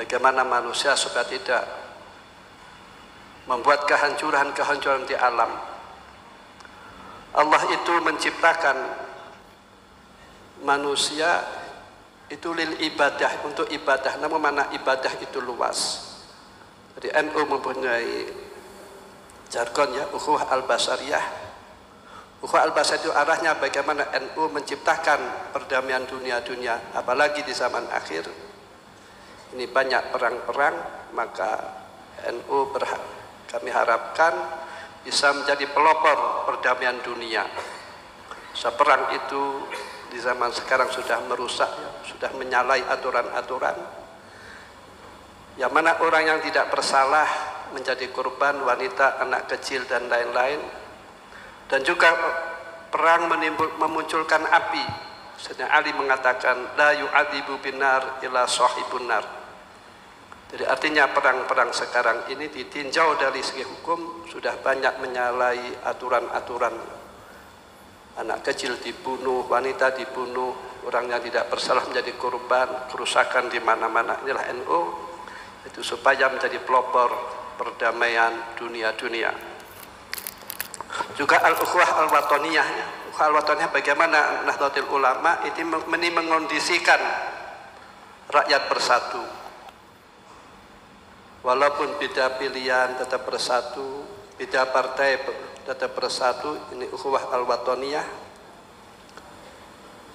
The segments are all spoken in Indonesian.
bagaimana manusia supaya tidak membuat kehancuran-kehancuran di alam. Allah itu menciptakan manusia itu lil ibadah, untuk ibadah. Namun mana ibadah itu luas. Jadi NU mempunyai jargon ya, ukhuwah al-basariyah. Ukhuwah al-basariyah itu arahnya bagaimana NU menciptakan perdamaian dunia-dunia, apalagi di zaman akhir. Ini banyak perang-perang, maka NU kami harapkan bisa menjadi pelopor perdamaian dunia. Perang itu di zaman sekarang sudah merusak, sudah menyalahi aturan-aturan. Yang mana orang yang tidak bersalah menjadi korban, wanita, anak kecil dan lain-lain. Dan juga perang memunculkan api. Sayyidina Ali mengatakan la yu'adzibu binar ila sahibun nar. Jadi artinya perang-perang sekarang ini ditinjau dari segi hukum sudah banyak menyalahi aturan-aturan. Anak kecil dibunuh, wanita dibunuh, orang yang tidak bersalah menjadi korban, kerusakan di mana-mana. Inilah NU, itu supaya menjadi pelopor perdamaian dunia-dunia. Juga al-ukhuwah al-wataniyah. Ukhuwah al-wataniyah bagaimana Nahdlatul Ulama itu mengondisikan rakyat bersatu. Walaupun beda pilihan tetap bersatu, beda partai tetap bersatu. Ini ukhuwah al-wataniyah.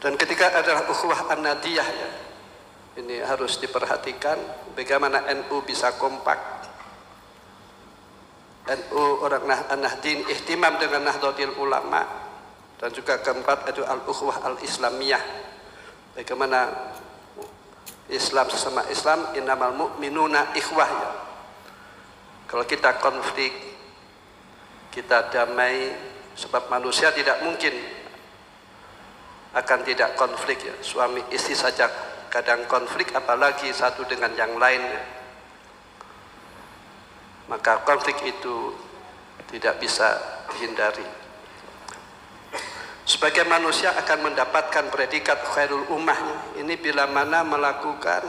Dan ketika adalah ukhuwah an-nadiyah ya, ini harus diperhatikan bagaimana NU bisa kompak. NU orang Nahdien ihtimam dengan Nahdlatul Ulama. Dan juga keempat itu al-ukhuwah al-islamiyah, bagaimana Islam sesama Islam, innamal mu'minuna ikhwah ya. Kalau kita konflik, kita damai, sebab manusia tidak mungkin akan tidak konflik ya. Suami istri saja kadang konflik, apalagi satu dengan yang lainnya. Maka konflik itu tidak bisa dihindari. Sebagai manusia akan mendapatkan predikat khairul ummah ini bila mana melakukan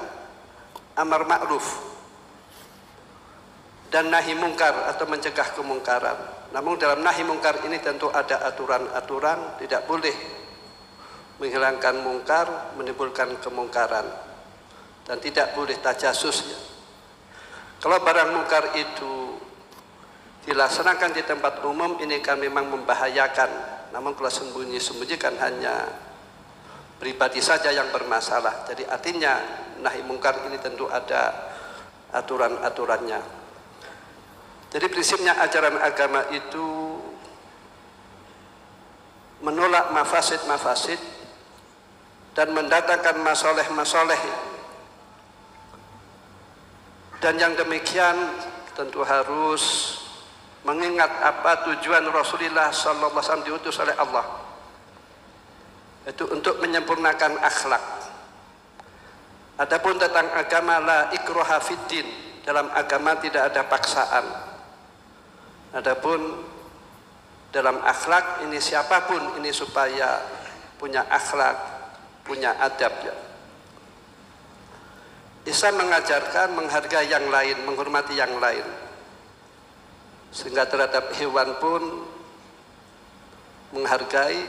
amar ma'ruf dan nahi mungkar atau mencegah kemungkaran. Namun dalam nahi mungkar ini tentu ada aturan-aturan, tidak boleh menghilangkan mungkar, menimbulkan kemungkaran, dan tidak boleh tajasus ya. Kalau barang mungkar itu dilaksanakan di tempat umum, ini kan memang membahayakan. Namun kalau sembunyi-sembunyi kan hanya pribadi saja yang bermasalah. Jadi artinya nahi mungkar ini tentu ada aturan-aturannya. Jadi prinsipnya ajaran agama itu menolak mafasid-mafasid dan mendatangkan masoleh-masoleh. Dan yang demikian tentu harus mengingat apa tujuan Rasulullah SAW diutus oleh Allah, itu untuk menyempurnakan akhlak. Adapun tentang agama, la ikraha fiddin, dalam agama tidak ada paksaan. Adapun dalam akhlak ini siapapun ini supaya punya akhlak, punya adab ya. Islam mengajarkan menghargai yang lain, menghormati yang lain. Sehingga terhadap hewan pun menghargai.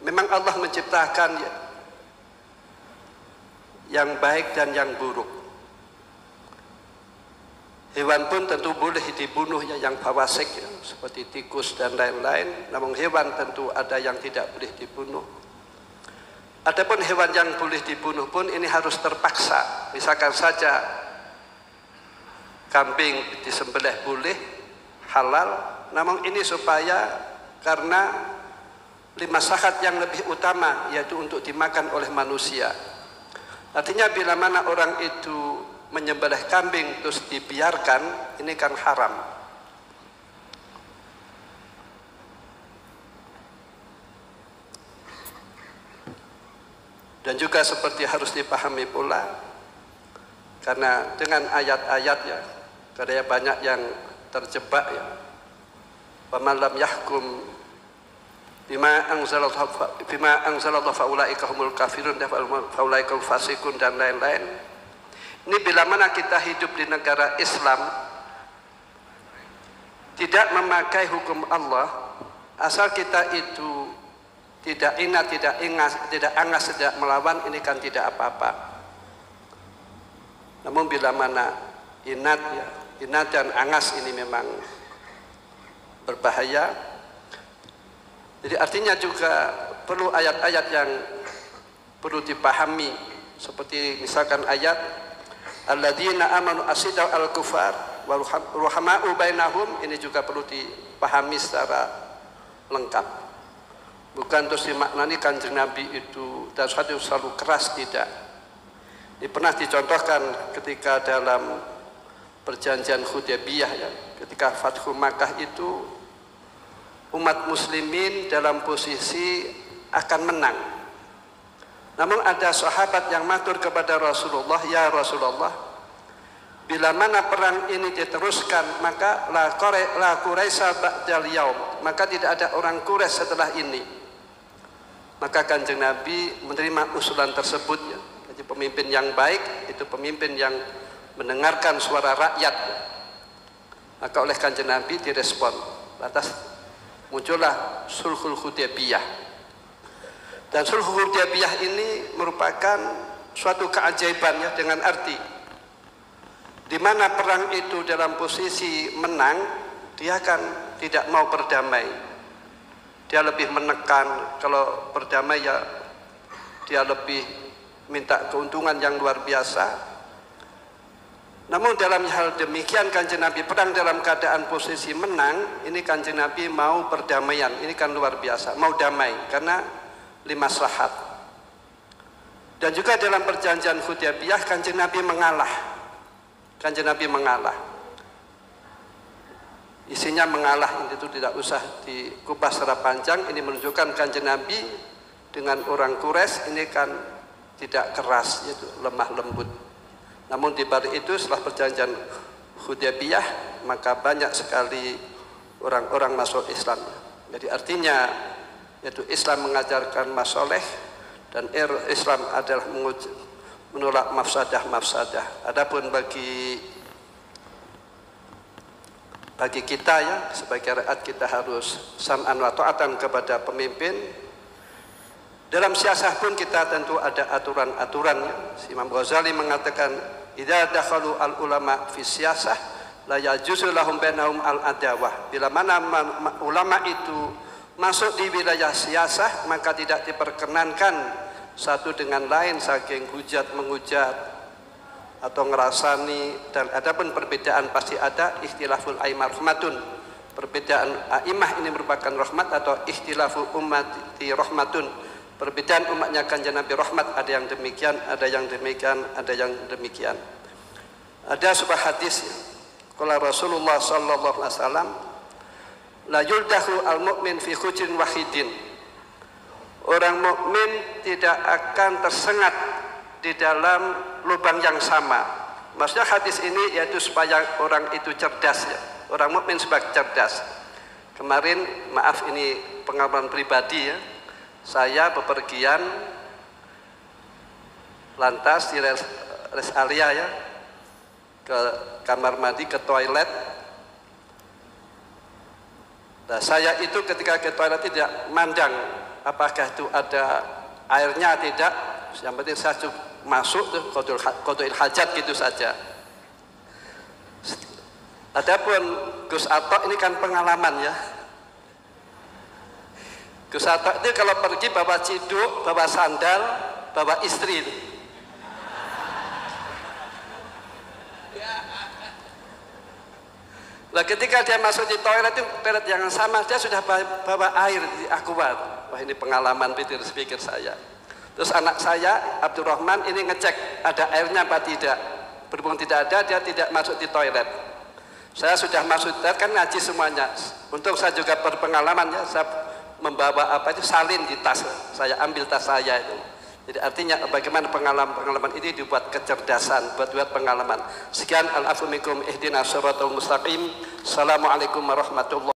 Memang Allah menciptakan ya, yang baik dan yang buruk. Hewan pun tentu boleh dibunuh ya, yang fawasik ya, seperti tikus dan lain-lain. Namun hewan tentu ada yang tidak boleh dibunuh. Adapun hewan yang boleh dibunuh pun ini harus terpaksa. Misalkan saja kambing disembelih boleh, halal, namun ini supaya karena limaslahat yang lebih utama, yaitu untuk dimakan oleh manusia. Artinya bila mana orang itu menyembelih kambing terus dibiarkan, ini kan haram. Dan juga seperti harus dipahami pula, karena dengan ayat-ayat ya, karena banyak yang terjebak ya. Faman lam yahkum bima anzalallahu faulaika humul kafirun faulaika fasiqun dan lain-lain. Ini bila mana kita hidup di negara Islam, tidak memakai hukum Allah, asal kita itu tidak ingat, tidak angas, tidak melawan, ini kan tidak apa-apa. Namun bila mana inat dan angas ini memang berbahaya. Jadi artinya juga perlu ayat-ayat yang perlu dipahami, seperti misalkan ayat alladzina amanu asyiddaw al-kufar wa ruhama'u bainahum, ini juga perlu dipahami secara lengkap. Bukan terus dimaknani Kanjeng Nabi itu dan selalu keras, tidak. Ini pernah dicontohkan ketika dalam perjanjian Hudaybiyah, ya, ketika Fathu Makkah itu umat muslimin dalam posisi akan menang. Namun ada sahabat yang matur kepada Rasulullah, ya Rasulullah, bila mana perang ini diteruskan, maka la Quraisy ba'dal yaum, maka tidak ada orang Quraisy setelah ini. Maka Kanjeng Nabi menerima usulan tersebut, ya. Jadi pemimpin yang baik itu pemimpin yang mendengarkan suara rakyat. Maka oleh Kanjeng Nabi direspon. Lantas muncullah Sulhul Hudaybiyah. Dan Sulhul Hudaybiyah ini merupakan suatu keajaiban, ya, dengan arti di mana perang itu dalam posisi menang, dia akan tidak mau berdamai. Dia lebih menekan, kalau berdamai ya dia lebih minta keuntungan yang luar biasa. Namun dalam hal demikian Kanjeng Nabi perang dalam keadaan posisi menang, ini Kanjeng Nabi mau perdamaian, ini kan luar biasa, mau damai karena limaslahat. Dan juga dalam perjanjian Hudaybiyah Kanjeng Nabi mengalah. Kanjeng Nabi mengalah. Isinya mengalah, itu tidak usah dikupas secara panjang. Ini menunjukkan Kanjeng Nabi dengan orang Quraisy ini kan tidak keras, yaitu lemah lembut. Namun di balik itu setelah perjanjian Hudaybiyah maka banyak sekali orang-orang masuk Islam. Jadi artinya yaitu Islam mengajarkan masoleh dan Islam adalah menolak mafsadah. Adapun bagi kita, ya, sebagai rakyat, kita harus sam'an wa ta'atan kepada pemimpin. Dalam siasah pun kita tentu ada aturan-aturannya. Imam Ghazali mengatakan, idza dakhalu al ulama fi siyasah la yajuzu lahum bainahum al adawah. Bila mana ulama itu masuk di wilayah siasah, maka tidak diperkenankan satu dengan lain saking hujat menghujat atau ngerasani. Dan adapun perbedaan pasti ada, ikhtilaful a'immah rahmatun. Perbedaan a'imah ini merupakan rahmat, atau ikhtilafu ummati rahmatun. Perbedaan umatnya Kanjeng Nabi rahmat, ada yang demikian, ada yang demikian, ada yang demikian. Ada sebuah hadis, qala Rasulullah sallallahu alaihi wasallam, la yuldahu al-mu'min fi khujrin wahidin. Orang mukmin tidak akan tersengat di dalam lubang yang sama. Maksudnya hadis ini yaitu supaya orang itu cerdas, ya. Orang mukmin sebagai cerdas. Kemarin, maaf ini pengalaman pribadi, ya. Saya bepergian lantas di rest area, ya, ke kamar mandi, ke toilet. Nah, saya itu ketika ke toilet tidak mandang apakah itu ada airnya tidak. Yang penting saya masuk tuh qadul hajat gitu saja. Adapun Gus Atok ini kan pengalaman, ya. Gus Atok itu kalau pergi bawa ciduk, bawa sandal, bawa istri. Nah, ketika dia masuk di toilet itu, toilet yang sama, dia sudah bawa air di aqua. Wah, ini pengalaman pikir saya. Terus anak saya Abdurrahman ini ngecek ada airnya apa tidak. Berhubung tidak ada, dia tidak masuk di toilet. Saya sudah masuk toilet, kan ngaji semuanya. Untuk saya juga berpengalaman, ya, saya membawa salin di tas. Saya ambil tas saya itu. Jadi artinya bagaimana pengalaman ini dibuat kecerdasan, buat pengalaman. Sekian, al-afu minkum, ihdinas siratal mustaqim. Assalamualaikum warahmatullahi wabarakatuh.